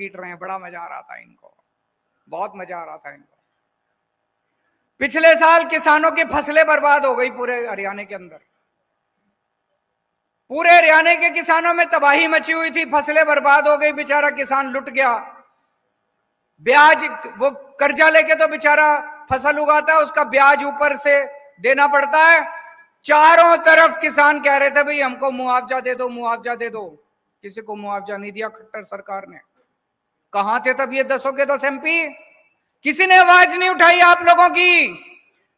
पीट रहे हैं, बड़ा मजा आ रहा था इनको, बहुत मजा आ रहा था इनको। पिछले साल किसानों की फसलें बर्बाद हो गई पूरे हरियाणा के अंदर, पूरे हरियाणा के किसानों में तबाही मची हुई थी, फसलें बर्बाद हो गई, बेचारा किसान लुट गया। ब्याज, वो कर्जा लेके तो बेचारा फसल उगाता है, उसका ब्याज ऊपर से देना पड़ता है। चारों तरफ किसान कह रहे थे भाई हमको मुआवजा दे दो, मुआवजा दे दो। किसी को मुआवजा नहीं दिया खट्टर सरकार ने। कहां थे तब ये 10 के 10 MP? किसी ने आवाज नहीं उठाई आप लोगों की।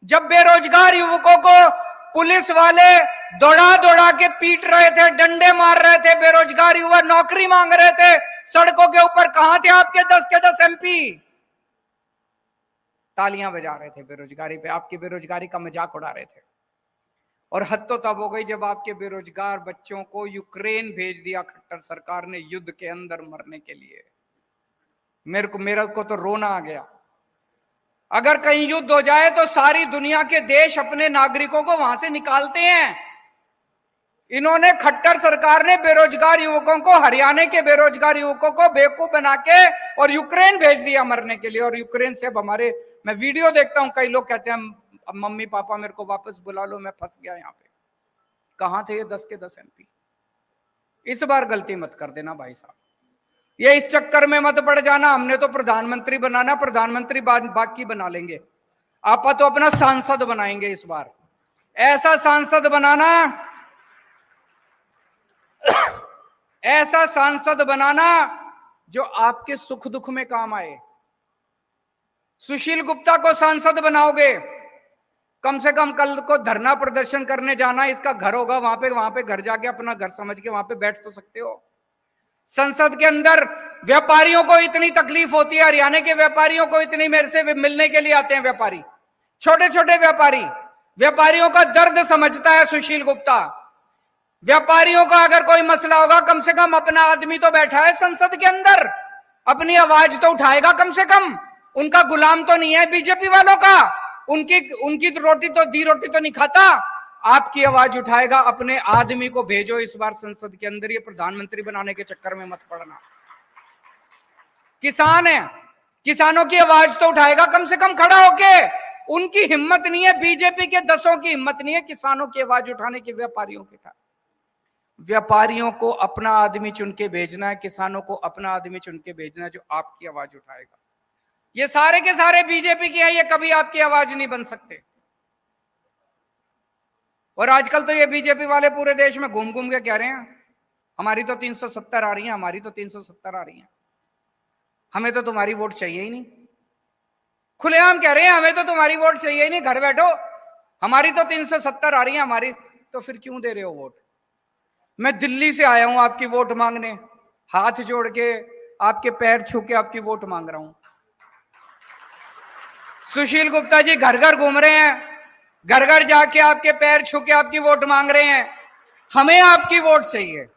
जब बेरोजगार युवकों को पुलिस वाले दौड़ा दौड़ा के पीट रहे थे, डंडे मार रहे थे, बेरोजगार युवा नौकरी मांग रहे थे सड़कों के ऊपर, कहां थे आपके 10 के 10 MP? तालियां बजा रहे थे बेरोजगारी पे, आपकी बेरोजगारी का मजाक उड़ा रहे थे। और हद तो तब हो गई जब आपके बेरोजगार बच्चों को यूक्रेन भेज दिया खट्टर सरकार ने युद्ध के अंदर मरने के लिए। मेरे को तो रोना आ गया। अगर कहीं युद्ध हो जाए तो सारी दुनिया के देश अपने नागरिकों को वहां से निकालते हैं। इन्होंने, खट्टर सरकार ने बेरोजगार युवकों को, हरियाणा के बेरोजगार युवकों को बेवकूफ बना के और यूक्रेन भेज दिया मरने के लिए। और यूक्रेन से अब हमारे, मैं वीडियो देखता हूं, कई लोग कहते हैं मम्मी पापा मेरे को वापस बुला लो, मैं फंस गया यहाँ पे। कहां थे ये 10 के 10 MP? इस बार गलती मत कर देना भाई साहब, ये इस चक्कर में मत पड़ जाना। हमने तो प्रधानमंत्री बनाना, प्रधानमंत्री बाकी बना लेंगे, आप तो अपना सांसद बनाएंगे इस बार। ऐसा सांसद बनाना, ऐसा सांसद बनाना जो आपके सुख दुख में काम आए। सुशील गुप्ता को सांसद बनाओगे, कम से कम कल को धरना प्रदर्शन करने जाना, इसका घर होगा वहां पे घर जाके अपना घर समझ के वहां पे बैठ तो सकते हो। संसद के अंदर व्यापारियों को इतनी तकलीफ होती है, हरियाणा के व्यापारियों को इतनी, मेरे से मिलने के लिए आते हैं व्यापारी, छोटे छोटे व्यापारी, व्यापारियों का दर्द समझता है सुशील गुप्ता। व्यापारियों का अगर कोई मसला होगा, कम से कम अपना आदमी तो बैठा है संसद के अंदर, अपनी आवाज तो उठाएगा कम से कम। उनका गुलाम तो नहीं है बीजेपी वालों का, उनकी रोटी तो दी रोटी तो नहीं खाता, आपकी आवाज उठाएगा। अपने आदमी को भेजो इस बार संसद के अंदर, ये प्रधानमंत्री बनाने के चक्कर में मत पड़ना। किसान है, किसानों की आवाज तो उठाएगा कम से कम खड़ा होके। उनकी हिम्मत नहीं है, बीजेपी के 10 की हिम्मत नहीं है किसानों की आवाज उठाने की, व्यापारियों की। व्यापारियों को अपना आदमी चुन के भेजना है, किसानों को अपना आदमी चुन के भेजना है जो आपकी आवाज उठाएगा। ये सारे के सारे बीजेपी के हैं, ये कभी आपकी आवाज नहीं बन सकते। और आजकल तो ये बीजेपी वाले पूरे देश में घूम घूम के कह रहे हैं हमारी तो 370 आ रही है, हमारी तो 370 आ रही है, हमें तो तुम्हारी वोट चाहिए ही नहीं। खुलेआम कह रहे हैं हमें तो तुम्हारी वोट चाहिए ही नहीं, घर बैठो, हमारी तो 370 आ रही है हमारी। तो फिर क्यों दे रहे हो वोट? मैं दिल्ली से आया हूं आपकी वोट मांगने, हाथ जोड़ के आपके पैर छू के आपकी वोट मांग रहा हूं। सुशील गुप्ता जी घर घर घूम रहे हैं, घर घर जाके आपके पैर छू के आपकी वोट मांग रहे हैं। हमें आपकी वोट चाहिए,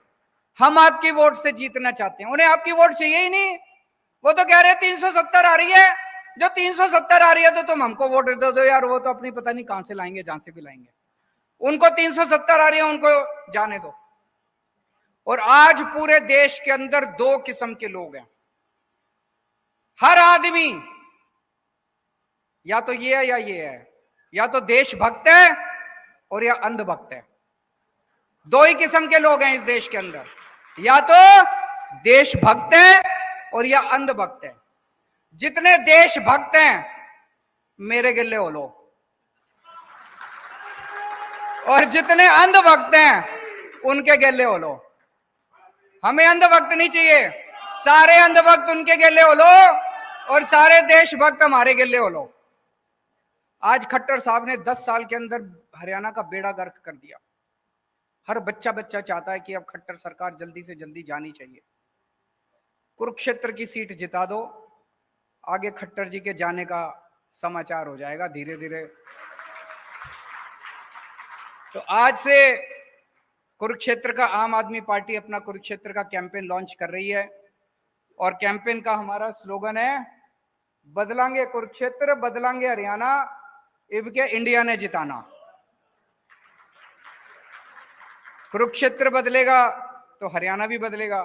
हम आपकी वोट से जीतना चाहते हैं, उन्हें आपकी वोट चाहिए ही नहीं। वो तो कह रहे हैं 370 आ रही है, जो 370 आ रही है तो तुम हमको वोट दे दो यार, वो तो अपनी पता नहीं कहां से लाएंगे, जहां से भी लाएंगे। उनको 370 आ रही है, उनको जाने दो। और आज पूरे देश के अंदर 2 किस्म के लोग हैं। हर आदमी या तो ये है या ये है, या तो देशभक्त है और या अंधभक्त है। 2 ही किस्म के लोग हैं इस देश के अंदर, या तो देशभक्त है और या अंधभक्त है। जितने देशभक्त हैं मेरे गिल्ले हो लो, और जितने अंधभक्त हैं उनके गिल्ले हो लो। हमें अंधभक्त नहीं चाहिए, सारे अंधभक्त उनके गिल्ले हो लो और सारे देशभक्त हमारे गिल्ले हो लो। आज खट्टर साहब ने 10 साल के अंदर हरियाणा का बेड़ा गर्क कर दिया। हर बच्चा चाहता है कि अब खट्टर सरकार जल्दी से जल्दी जानी चाहिए। कुरुक्षेत्र की सीट जिता दो, आगे खट्टर जी के जाने का समाचार हो जाएगा धीरे धीरे। तो आज से कुरुक्षेत्र का आम आदमी पार्टी अपना कुरुक्षेत्र का कैंपेन लॉन्च कर रही है, और कैंपेन का हमारा स्लोगन है बदलांगे कुरुक्षेत्र, बदलांगे हरियाणा, इब के इंडिया ने जिताना। कुरुक्षेत्र बदलेगा तो हरियाणा भी बदलेगा,